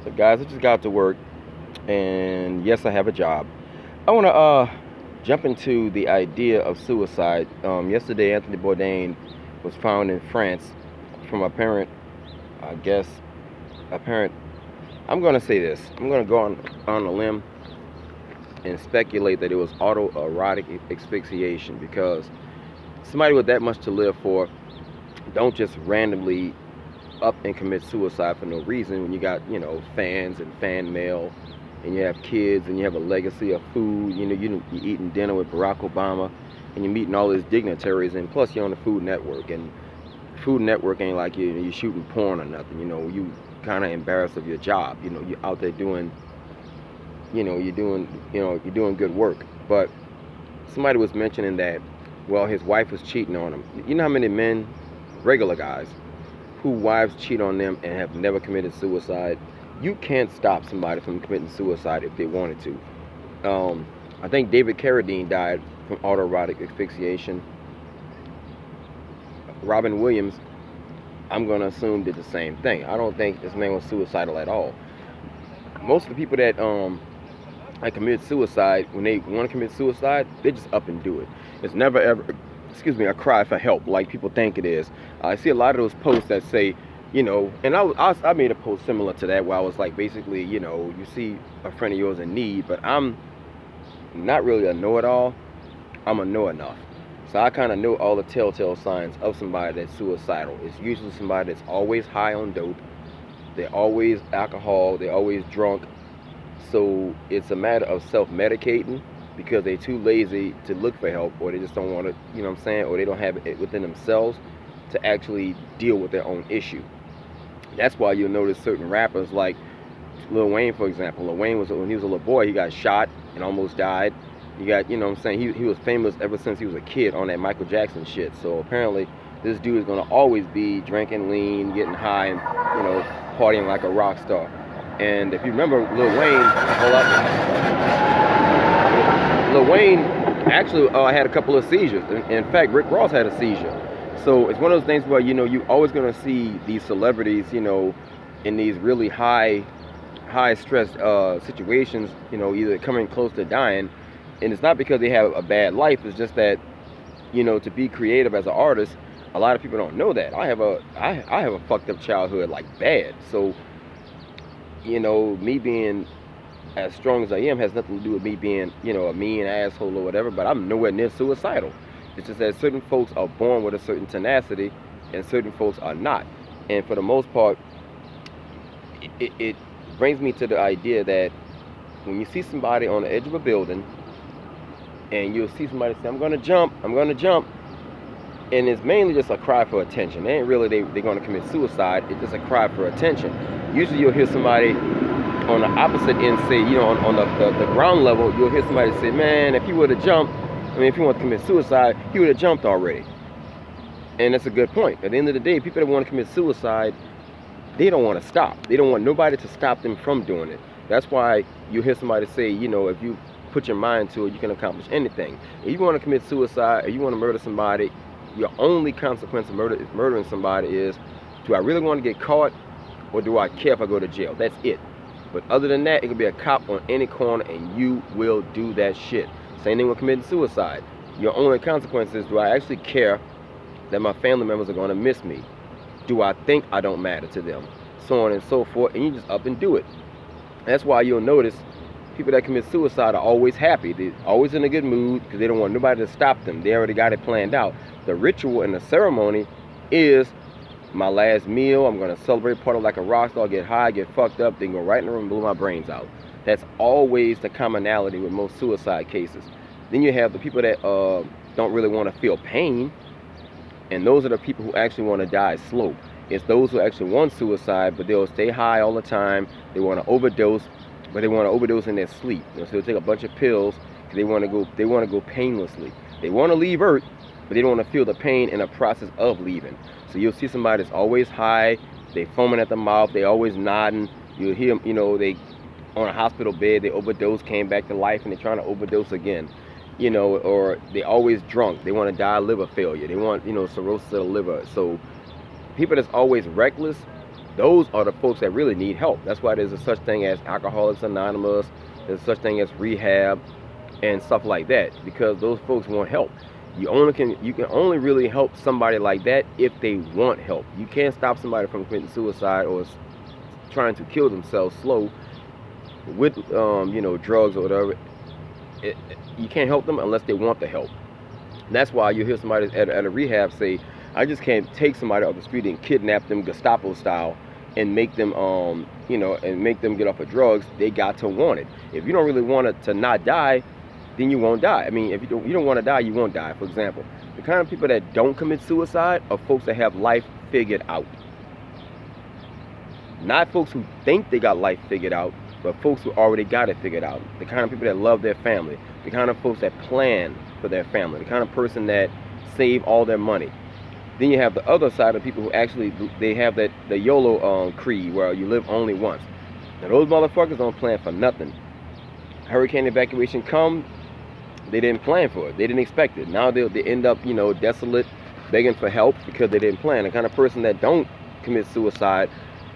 So guys, I just got to work, and yes, I have a job. I want to jump into the idea of suicide. Yesterday, Anthony Bourdain was found in France from apparent, I guess, apparent. I'm going to say this. I'm going to go on a limb and speculate that it was autoerotic asphyxiation because somebody with that much to live for don't just randomly up and commit suicide for no reason when you got, fans and fan mail and you have kids and you have a legacy of food. You're eating dinner with Barack Obama and you're meeting all these dignitaries, and plus you're on the Food Network, and Food Network ain't like you're shooting porn or nothing. You kind of embarrassed of your job. You're out there doing, you're doing good work. But somebody was mentioning that, well, his wife was cheating on him. You know how many men, regular guys, who wives cheat on them and have never committed suicide? You can't stop somebody from committing suicide if they wanted to. I think David Carradine died from autoerotic asphyxiation. Robin Williams, I'm going to assume, did the same thing. I don't think this man was suicidal at all. Most of the people that commit suicide, when they want to commit suicide, they just up and do it. It's never ever, a cry for help like people think it is. I see a lot of those posts that say, and I made a post similar to that where I was like, basically, you see a friend of yours in need, but I'm not really a know-it-all. I'm a know enough. So I kind of know all the telltale signs of somebody that's suicidal. It's usually somebody that's always high on dope. They're always alcohol. They're always drunk. So it's a matter of self-medicating because they're too lazy to look for help, or they just don't want to, or they don't have it within themselves to actually deal with their own issue. That's why you'll notice certain rappers like Lil Wayne, for example. Lil Wayne when he was a little boy, he got shot and almost died. You got, he was famous ever since he was a kid on that Michael Jackson shit. So apparently this dude is going to always be drinking lean, getting high, and, partying like a rock star. And if you remember Lil Wayne, Lil Wayne actually had a couple of seizures. In fact, Rick Ross had a seizure. So it's one of those things where, you're always going to see these celebrities, in these really high stress situations, either coming close to dying. And it's not because they have a bad life. It's just that, to be creative as an artist, a lot of people don't know that. I have a fucked up childhood, like bad. So, me being as strong as I am has nothing to do with me being, a mean asshole or whatever, but I'm nowhere near suicidal. It's just that certain folks are born with a certain tenacity and certain folks are not. And for the most part, it brings me to the idea that when you see somebody on the edge of a building and you'll see somebody say, I'm going to jump, and it's mainly just a cry for attention. It ain't really they're going to commit suicide. It's just a cry for attention. Usually you'll hear somebody on the opposite end say, on the ground level, you'll hear somebody say, man, if he would have jumped, if he wanted to commit suicide, he would have jumped already. And that's a good point. At the end of the day, people that want to commit suicide, they don't want to stop. They don't want nobody to stop them from doing it. That's why you hear somebody say, if you put your mind to it, you can accomplish anything. If you want to commit suicide or you want to murder somebody, your only consequence of murdering somebody is, do I really want to get caught, or do I care if I go to jail? That's it. But other than that, it could be a cop on any corner and you will do that shit. Same thing with committing suicide. Your only consequence is, do I actually care that my family members are going to miss me? Do I think I don't matter to them? So on and so forth, and you just up and do it. That's why you'll notice people that commit suicide are always happy. They're always in a good mood because they don't want nobody to stop them. They already got it planned out. The ritual and the ceremony is my last meal. I'm going to celebrate, party like a rock star, get high, get fucked up, then go right in the room and blow my brains out. That's always the commonality with most suicide cases. Then you have the people that don't really want to feel pain, and those are the people who actually want to die slow. It's those who actually want suicide, but they'll stay high all the time. They want to overdose, but they want to overdose in their sleep. So they'll take a bunch of pills because they want to go painlessly. They want to leave Earth, but they don't want to feel the pain in the process of leaving. So you'll see somebody that's always high, they foaming at the mouth, they always nodding. You'll hear them, they on a hospital bed, they overdose, came back to life, and they're trying to overdose again. Or they always drunk. They want to die of liver failure. They want, cirrhosis of the liver. So people that's always reckless, Those are the folks that really need help. That's why there's a such thing as Alcoholics Anonymous. There's such thing as rehab and stuff like that, because those folks want help. You can only really help somebody like that if they want help. You can't stop somebody from committing suicide or trying to kill themselves slow with drugs or whatever. You can't help them unless they want the help. And that's why you hear somebody at a rehab say, I just can't take somebody off the street and kidnap them Gestapo style and make them and make them get off of drugs. They got to want it. If you don't really want it to not die, then you won't die. I mean, if you don't want to die, you won't die. For example, the kind of people that don't commit suicide are folks that have life figured out. Not folks who think they got life figured out, but folks who already got it figured out. The kind of people that love their family. The kind of folks that plan for their family. The kind of person that save all their money. Then you have the other side of people who actually, they have the YOLO creed, where you live only once. Now those motherfuckers don't plan for nothing. Hurricane evacuation come, they didn't plan for it. They didn't expect it. Now they end up, desolate, begging for help because they didn't plan. The kind of person that don't commit suicide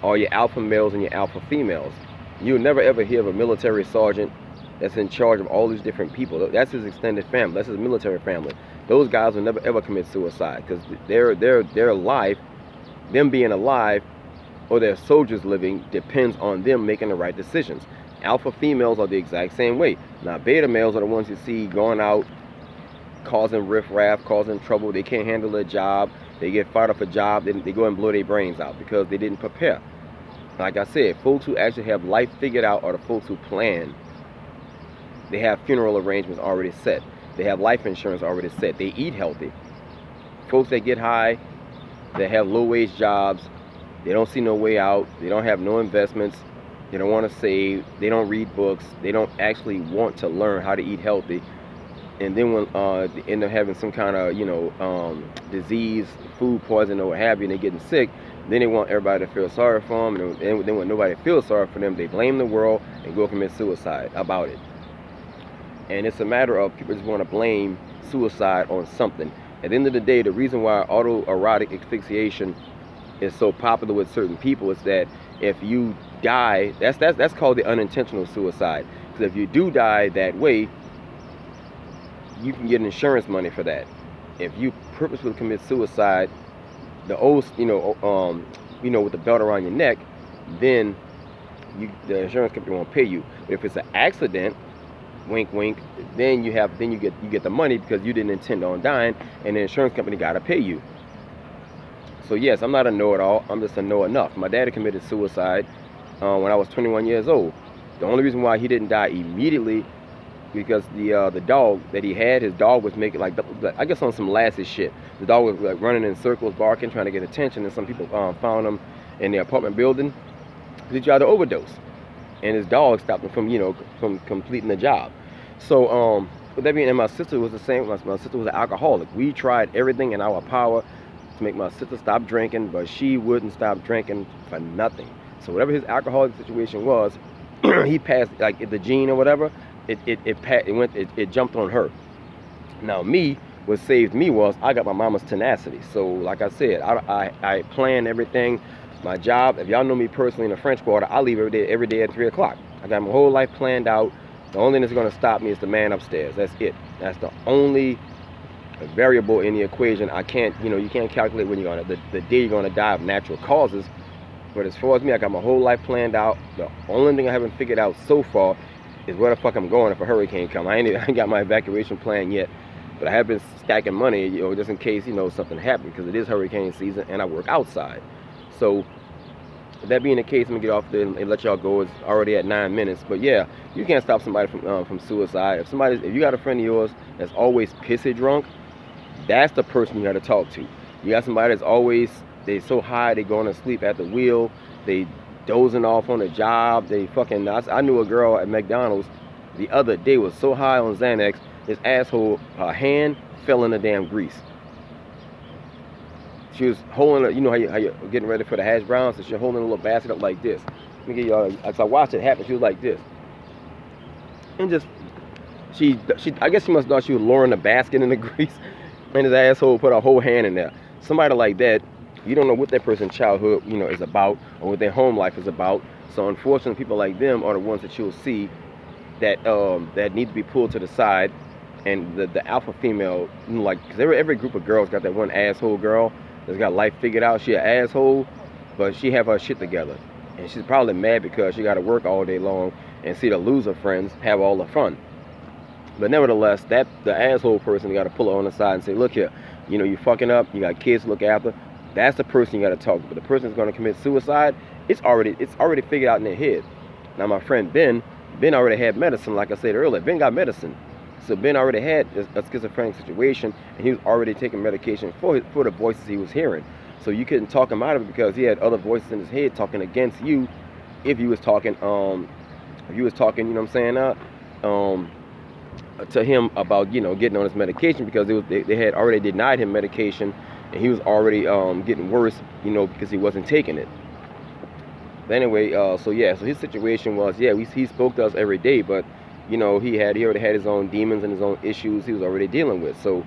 are your alpha males and your alpha females. You'll never ever hear of a military sergeant that's in charge of all these different people. That's his extended family. That's his military family. Those guys will never ever commit suicide because their life, them being alive, or their soldiers living, depends on them making the right decisions. Alpha females are the exact same way. Now beta males are the ones you see going out causing riffraff, causing trouble. They can't handle their job. They get fired off a job, then they go and blow their brains out because they didn't prepare. Like I said, folks who actually have life figured out are the folks who plan. They have funeral arrangements already set. They have life insurance already set. They eat healthy. Folks that get high, they have low-wage jobs. They don't see no way out. They don't have no investments. They don't want to save. They don't read books. They don't actually want to learn how to eat healthy. And then when they end up having some kind of disease, food poisoning or what have you, and they're getting sick, then they want everybody to feel sorry for them. And then when nobody feels sorry for them, they blame the world and go commit suicide about it. And it's a matter of people just want to blame suicide on something. At the end of the day, the reason why autoerotic asphyxiation is so popular with certain people is that if you die, that's called the unintentional suicide. Because if you do die that way, you can get insurance money for that. If you purposely commit suicide, the old, with the belt around your neck, then the insurance company won't pay you. But if it's an accident, wink wink, then you get the money because you didn't intend on dying, and the insurance company gotta pay you. So yes, I'm not a know-it-all, I'm just a know-enough. My daddy committed suicide when I was 21 years old. The only reason why he didn't die immediately because the dog that he had, his dog was making like I guess on some lassie shit. The dog was like running in circles, barking, trying to get attention, and some people found him in the apartment building. He tried to overdose, and his dog stopped him from completing the job. So with that being, and my sister was the same. My sister was an alcoholic. We tried everything in our power to make my sister stop drinking, but she wouldn't stop drinking for nothing. So whatever his alcoholic situation was, he passed, like the gene or whatever. It jumped on her. Now me, what saved me was I got my mama's tenacity. So like I said, I planned everything. My job, if y'all know me personally in the French Quarter, I leave every day at 3 o'clock. I got my whole life planned out. The only thing that's going to stop me is the man upstairs. That's it. That's the only variable in the equation. I can't, you can't calculate when you're the day you're going to die of natural causes. But as far as me, I got my whole life planned out. The only thing I haven't figured out so far is where the fuck I'm going if a hurricane comes. I ain't got my evacuation plan yet, but I have been stacking money, just in case, something happens, because it is hurricane season and I work outside. So that being the case, I'm gonna get off there and let y'all go. It's already at 9 minutes, but yeah, you can't stop somebody from suicide. If you got a friend of yours that's always pissy drunk, that's the person you got to talk to. You got somebody that's always, they so high they going to sleep at the wheel, they dozing off on the job, they fucking, I knew a girl at McDonald's the other day was so high on Xanax, his asshole, her hand fell in the damn grease. She was holding, how you're getting ready for the hash browns, so she's holding a little basket up like this. Let me get y'all, as I watched it happen, she was like this. And just, I guess she must have thought she was lowering the basket in the grease, and his asshole put her whole hand in there. Somebody like that, You don't know what that person's childhood, is about, or what their home life is about. So unfortunately, people like them are the ones that you'll see that need to be pulled to the side. And the alpha female, like, because every group of girls got that one asshole girl that's got life figured out. She an asshole, but she have her shit together, and she's probably mad because she got to work all day long and see the loser friends have all the fun. But nevertheless, that the asshole person, you got to pull her on the side and say, look here, you fucking up. You got kids to look after. That's the person you got to talk to. But the person that's going to commit suicide, it's already figured out in their head. Now my friend Ben already had medicine, like I said earlier. Ben got medicine. So Ben already had a schizophrenic situation, and he was already taking medication for the voices he was hearing. So you couldn't talk him out of it because he had other voices in his head talking against you. If you was talking, you know what I'm saying, to him about getting on his medication, because they had already denied him medication, and he was already getting worse, because he wasn't taking it. But anyway, so his situation was, he spoke to us every day, but he already had his own demons and his own issues he was already dealing with. So,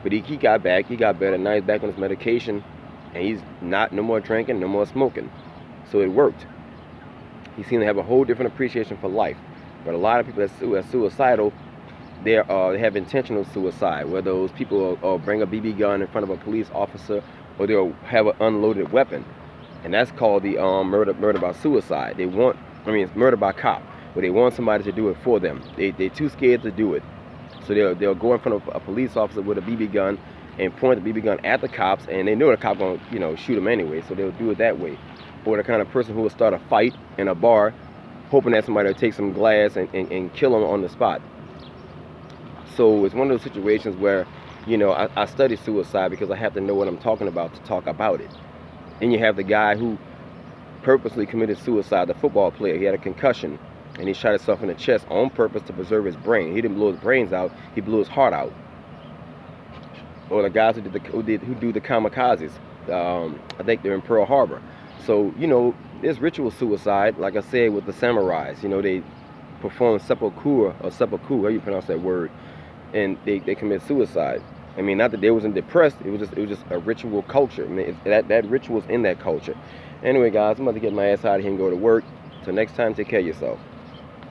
but he got better. Now he's back on his medication, and he's no more drinking, no more smoking. So it worked. He seemed to have a whole different appreciation for life. But a lot of people that are suicidal, they have intentional suicide, where those people will bring a BB gun in front of a police officer, or they'll have an unloaded weapon, and that's called the murder by suicide. It's murder by cop, where they want somebody to do it for them. They're too scared to do it, so they'll go in front of a police officer with a BB gun and point the BB gun at the cops, and they know the cop gonna shoot them anyway, so they'll do it that way. Or the kind of person who will start a fight in a bar, hoping that somebody will take some glass and kill them on the spot. So it's one of those situations where, I study suicide because I have to know what I'm talking about to talk about it. And you have the guy who purposely committed suicide, the football player. He had a concussion, and he shot himself in the chest on purpose to preserve his brain. He didn't blow his brains out, he blew his heart out. Or the guys who do the kamikazes. I think they're in Pearl Harbor. So, there's ritual suicide, like I said, with the samurais. They perform seppuku, how you pronounce that word, and they commit suicide. Not that they wasn't depressed. It was just a ritual culture. That ritual's in that culture. Anyway, guys, I'm about to get my ass out of here and go to work. Till next time, take care of yourself.